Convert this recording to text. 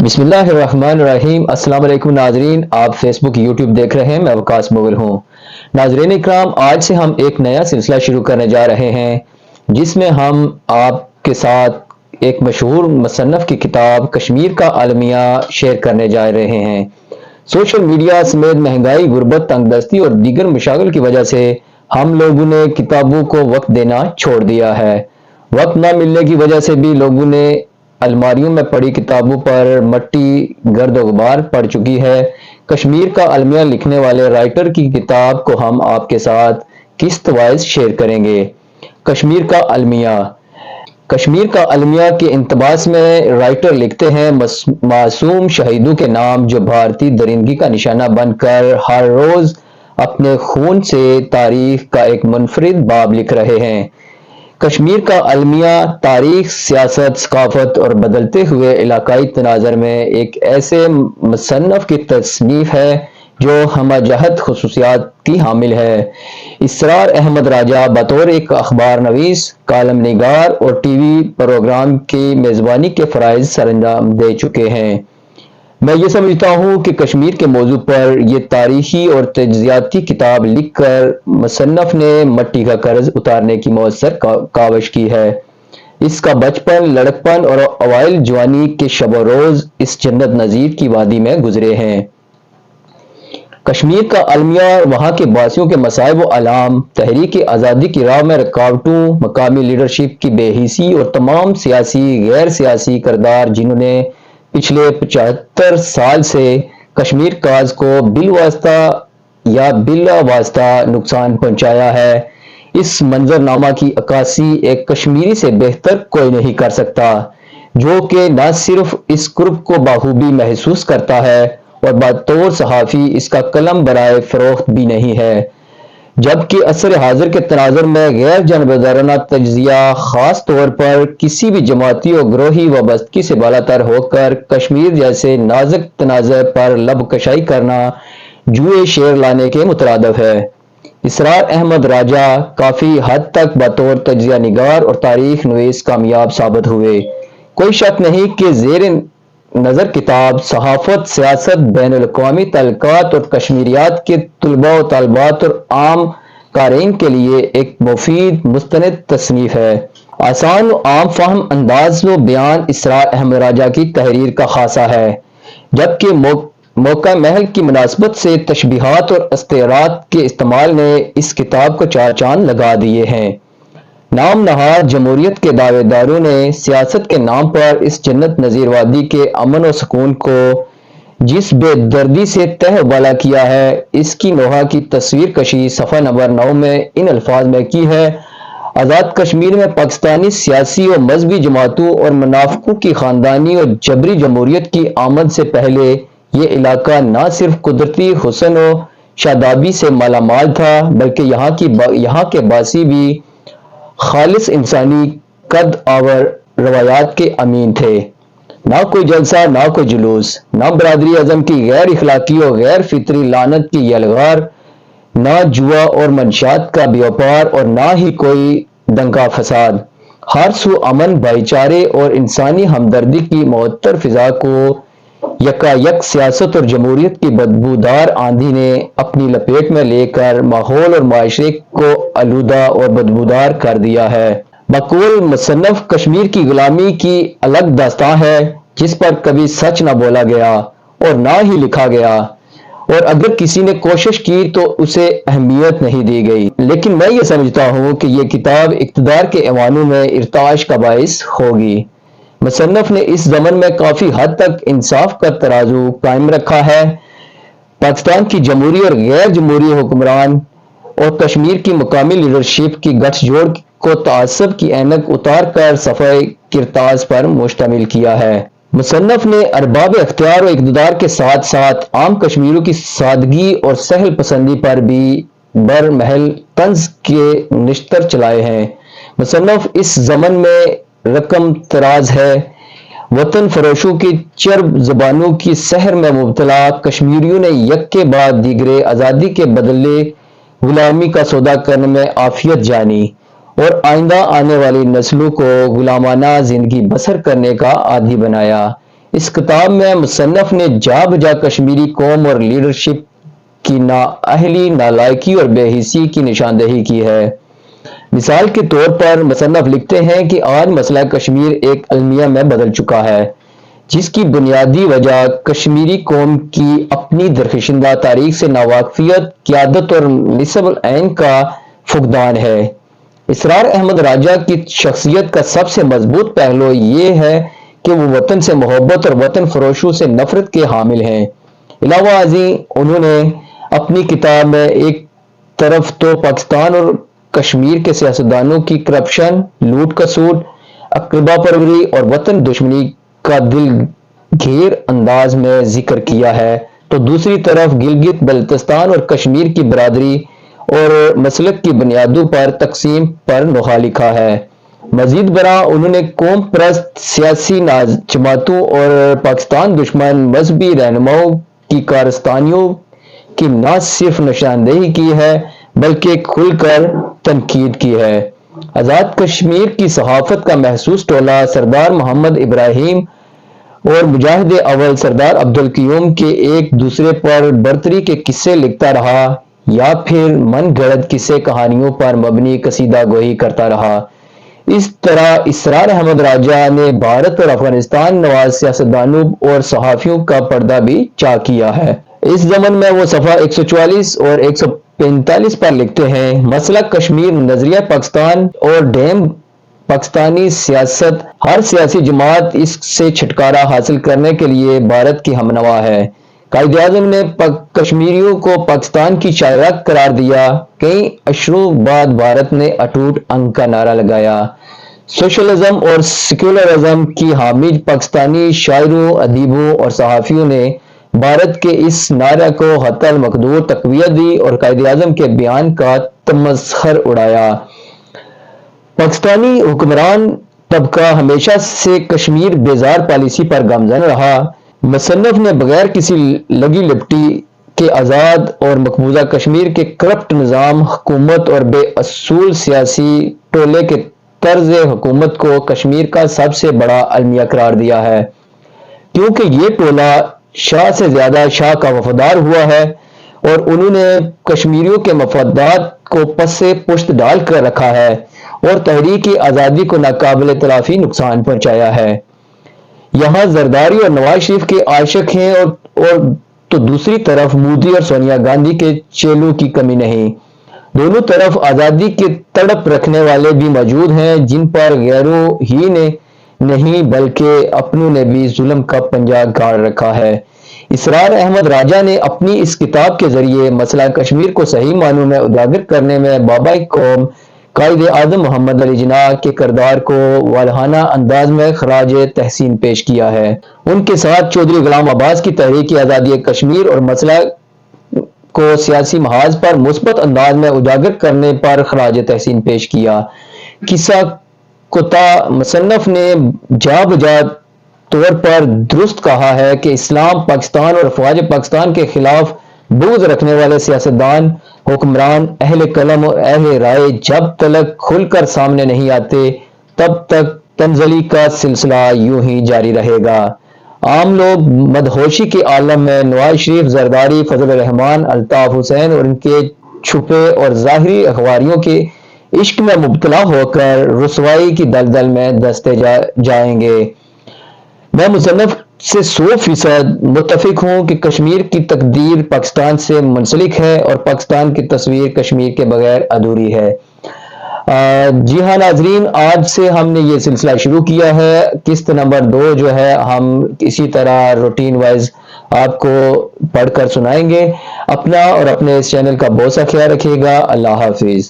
بسم اللہ الرحمن الرحیم۔ السلام علیکم ناظرین، آپ فیس بک یوٹیوب دیکھ رہے ہیں، میں وقاص مغل ہوں۔ ناظرین اکرام، آج سے ہم ایک نیا سلسلہ شروع کرنے جا رہے ہیں جس میں ہم آپ کے ساتھ ایک مشہور مصنف کی کتاب کشمیر کا المیہ شیئر کرنے جا رہے ہیں۔ سوشل میڈیا سمیت مہنگائی، غربت، تنگ دستی اور دیگر مشاغل کی وجہ سے ہم لوگوں نے کتابوں کو وقت دینا چھوڑ دیا ہے۔ وقت نہ ملنے کی وجہ سے بھی لوگوں نے الماریوں میں پڑی کتابوں پر مٹی، گرد و غبار پڑ چکی ہے۔ کشمیر کا المیہ لکھنے والے رائٹر کی کتاب کو ہم آپ کے ساتھ قسط وائز شیئر کریں گے۔ کشمیر کا المیہ۔ کشمیر کا المیہ کے اقتباس میں رائٹر لکھتے ہیں، معصوم شہیدوں کے نام جو بھارتی درندگی کا نشانہ بن کر ہر روز اپنے خون سے تاریخ کا ایک منفرد باب لکھ رہے ہیں۔ کشمیر کا المیہ تاریخ، سیاست، ثقافت اور بدلتے ہوئے علاقائی تناظر میں ایک ایسے مصنف کی تصنیف ہے جو ہمہ جہت خصوصیات کی حامل ہے۔ اسرار احمد راجہ بطور ایک اخبار نویس، کالم نگار اور ٹی وی پروگرام کی میزبانی کے فرائض سرانجام دے چکے ہیں۔ میں یہ سمجھتا ہوں کہ کشمیر کے موضوع پر یہ تاریخی اور تجزیاتی کتاب لکھ کر مصنف نے مٹی کا قرض اتارنے کی مؤثر کاوش کی ہے۔ اس کا بچپن، لڑکپن اور اوائل جوانی کے شب و روز اس جنت نظیر کی وادی میں گزرے ہیں۔ کشمیر کا المیہ وہاں کے باسیوں کے مصائب و آلام، تحریک آزادی کی راہ میں رکاوٹوں، مقامی لیڈرشپ کی بے حسی اور تمام سیاسی، غیر سیاسی کردار جنہوں نے پچھلے 75 سال سے کشمیر کاز کو بالواسطہ یا بلا واسطہ نقصان پہنچایا ہے، اس منظرنامہ کی عکاسی ایک کشمیری سے بہتر کوئی نہیں کر سکتا، جو کہ نہ صرف اس قرب کو بخوبی محسوس کرتا ہے اور بطور صحافی اس کا قلم برائے فروخت بھی نہیں ہے، جبکہ عصر حاضر کے تناظر میں غیر جانبدارانہ تجزیہ، خاص طور پر کسی بھی جماعتی و گروہی وابستگی سے بالاتر ہو کر کشمیر جیسے نازک تناظر پر لب کشائی کرنا جوئے شعر لانے کے مترادف ہے۔ اسرار احمد راجہ کافی حد تک بطور تجزیہ نگار اور تاریخ نویس کامیاب ثابت ہوئے۔ کوئی شک نہیں کہ زیر نظر کتاب صحافت، سیاست، بین الاقوامی تعلقات اور کشمیریات کے طلباء و طالبات اور عام قارئین کے لیے ایک مفید مستند تصنیف ہے۔ آسان و عام فہم انداز و بیان اسرار احمد راجہ کی تحریر کا خاصہ ہے، جبکہ موقع محل کی مناسبت سے تشبیہات اور استعارات کے استعمال نے اس کتاب کو چار چاند لگا دیے ہیں۔ نام نہاد جمہوریت کے دعوے داروں نے سیاست کے نام پر اس جنت نظیر وادی کے امن و سکون کو جس بے دردی سے تہ بالا کیا ہے، اس کی نوحہ کی تصویر کشی صفحہ نمبر 9 میں ان الفاظ میں کی ہے: آزاد کشمیر میں پاکستانی سیاسی و مذہبی جماعتوں اور منافقوں کی خاندانی اور جبری جمہوریت کی آمد سے پہلے یہ علاقہ نہ صرف قدرتی حسن و شادابی سے مالا مال تھا، بلکہ یہاں کے باسی بھی خالص انسانی قد آور روایات کے امین تھے۔ نہ کوئی جلسہ، نہ کوئی جلوس، نہ برادری اعظم کی غیر اخلاقی و غیر فطری لعنت کی یلغار، نہ جوا اور منشیات کا بیوپار اور نہ ہی کوئی دنگا فساد۔ ہر سو امن، بھائی چارے اور انسانی ہمدردی کی معطر فضا کو یکایک سیاست اور جمہوریت کی بدبودار آندھی نے اپنی لپیٹ میں لے کر ماحول اور معاشرے کو آلودہ اور بدبودار کر دیا ہے۔ بقول مصنف، کشمیر کی غلامی کی الگ داستان ہے جس پر کبھی سچ نہ بولا گیا اور نہ ہی لکھا گیا، اور اگر کسی نے کوشش کی تو اسے اہمیت نہیں دی گئی۔ لیکن میں یہ سمجھتا ہوں کہ یہ کتاب اقتدار کے ایوانوں میں ارتعاش کا باعث ہوگی۔ مصنف نے اس ضمن میں کافی حد تک انصاف کا ترازو قائم رکھا ہے۔ پاکستان کی جمہوری اور غیر جمہوری حکمران اور کشمیر کی مقامی لیڈرشپ کی گٹھ جوڑ کو تعصب کی اینک اتار کر صفحہ کرتاز پر مشتمل کیا ہے۔ مصنف نے ارباب اختیار و اقتدار کے ساتھ ساتھ عام کشمیریوں کی سادگی اور سہل پسندی پر بھی برمحل طنز کے نشتر چلائے ہیں۔ مصنف اس ضمن میں رقم تراز ہے۔ وطن فروشوں کی چرب زبانوں کی سحر میں مبتلا کشمیریوں نے یک کے بعد دیگرے آزادی کے بدلے غلامی کا سودا کرنے میں عافیت جانی اور آئندہ آنے والی نسلوں کو غلامانہ زندگی بسر کرنے کا عادی بنایا۔ اس کتاب میں مصنف نے جا بجا کشمیری قوم اور لیڈرشپ کی نااہلی، نالائکی اور بے حسی کی نشاندہی کی ہے۔ مثال کے طور پر مصنف لکھتے ہیں کہ آج مسئلہ کشمیر ایک المیہ میں بدل چکا ہے، جس کی بنیادی وجہ کشمیری قوم کی اپنی درخشندہ تاریخ سے ناواقفیت، قیادت اور نصب العین کا فقدان ہے۔ اسرار احمد راجہ کی شخصیت کا سب سے مضبوط پہلو یہ ہے کہ وہ وطن سے محبت اور وطن فروشوں سے نفرت کے حامل ہیں۔ علاوہ ازیں انہوں نے اپنی کتاب میں ایک طرف تو پاکستان اور کشمیر کے سیاستدانوں کی کرپشن، لوٹ کسوٹ، اقربا پروری اور وطن دشمنی کا دل گیر انداز میں ذکر کیا ہے، تو دوسری طرف گلگت بلتستان اور کشمیر کی برادری اور مسلک کی بنیادوں پر تقسیم پر نوحہ لکھا ہے۔ مزید برآں انہوں نے قوم پرست سیاسی جماعتوں اور پاکستان دشمن مذہبی رہنماؤں کی کارستانیوں کی نہ صرف نشاندہی کی ہے بلکہ کھل کر تنقید کی ہے۔ آزاد کشمیر کی صحافت کا محسوس ٹولہ سردار محمد ابراہیم اور مجاہد اول سردار عبدالقیوم کے ایک دوسرے پر برتری کے قصے لکھتا رہا یا پھر من گھڑت قصے کہانیوں پر مبنی قصیدہ گوئی کرتا رہا۔ اس طرح اسرار احمد راجہ نے بھارت اور افغانستان نواز سیاستدانوں اور صحافیوں کا پردہ بھی چاک کیا ہے۔ اس ضمن میں وہ صفحہ 144 اور 145 پر لکھتے ہیں: مسئلہ کشمیر، نظریہ پاکستان اور ڈیم پاکستانی سیاست، ہر سیاسی جماعت اس سے چھٹکارا حاصل کرنے کے لیے بھارت کی ہمنوا ہے۔ قائد اعظم نے کشمیریوں کو پاکستان کی شاہراہ قرار دیا، کئی عشروں بعد بھارت نے اٹوٹ انگ کا نعرہ لگایا۔ سوشلزم اور سیکولرزم کی حامی پاکستانی شاعروں، ادیبوں اور صحافیوں نے بھارت کے اس نعرے کو حتی المقدور تقویت دی اور قائد اعظم کے بیان کا تمسخر اڑایا۔ پاکستانی حکمران طبقہ ہمیشہ سے کشمیر بیزار پالیسی پر گامزن رہا۔ مصنف نے بغیر کسی لگی لپٹی کے آزاد اور مقبوضہ کشمیر کے کرپٹ نظام حکومت اور بے اصول سیاسی ٹولے کے طرز حکومت کو کشمیر کا سب سے بڑا المیہ قرار دیا ہے، کیونکہ یہ ٹولہ شاہ سے زیادہ شاہ کا وفادار ہوا ہے اور انہوں نے کشمیریوں کے مفادات کو پس پشت ڈال کر رکھا ہے اور تحریک آزادی کو ناقابل تلافی نقصان پہنچایا ہے۔ یہاں زرداری اور نواز شریف کے عاشق ہیں اور تو دوسری طرف مودی اور سونیا گاندھی کے چیلوں کی کمی نہیں۔ دونوں طرف آزادی کی تڑپ رکھنے والے بھی موجود ہیں جن پر غیروں ہی نے نہیں بلکہ اپنوں نے بھی ظلم کا پنجہ گاڑ رکھا ہے۔ اسرار احمد راجہ نے اپنی اس کتاب کے ذریعے مسئلہ کشمیر کو صحیح معنوں میں اجاگر کرنے میں بابا قوم قائد اعظم محمد علی جناح کے کردار کو والہانہ انداز میں خراج تحسین پیش کیا ہے۔ ان کے ساتھ چودھری غلام عباس کی تحریک آزادی کشمیر اور مسئلہ کو سیاسی محاذ پر مثبت انداز میں اجاگر کرنے پر خراج تحسین پیش کیا۔ قصہ کتا مصنف نے جا بجا طور پر درست کہا ہے کہ اسلام پاکستان اور افواج پاکستان کے خلاف بغض رکھنے والے سیاستدان، حکمران، اہل قلم اور اہل رائے جب تک کھل کر سامنے نہیں آتے تب تک تنزلی کا سلسلہ یوں ہی جاری رہے گا۔ عام لوگ مدہوشی کے عالم میں نواز شریف، زرداری، فضل الرحمان، الطاف حسین اور ان کے چھپے اور ظاہری اخباریوں کے عشق میں مبتلا ہو کر رسوائی کی دلدل میں دستے جائیں گے۔ میں مصنف سے 100% متفق ہوں کہ کشمیر کی تقدیر پاکستان سے منسلک ہے اور پاکستان کی تصویر کشمیر کے بغیر ادھوری ہے۔ جی ہاں ناظرین، آج سے ہم نے یہ سلسلہ شروع کیا ہے۔ قسط نمبر 2 جو ہے ہم اسی طرح روٹین وائز آپ کو پڑھ کر سنائیں گے۔ اپنا اور اپنے اس چینل کا بہت سا خیال رکھیے گا۔ اللہ حافظ۔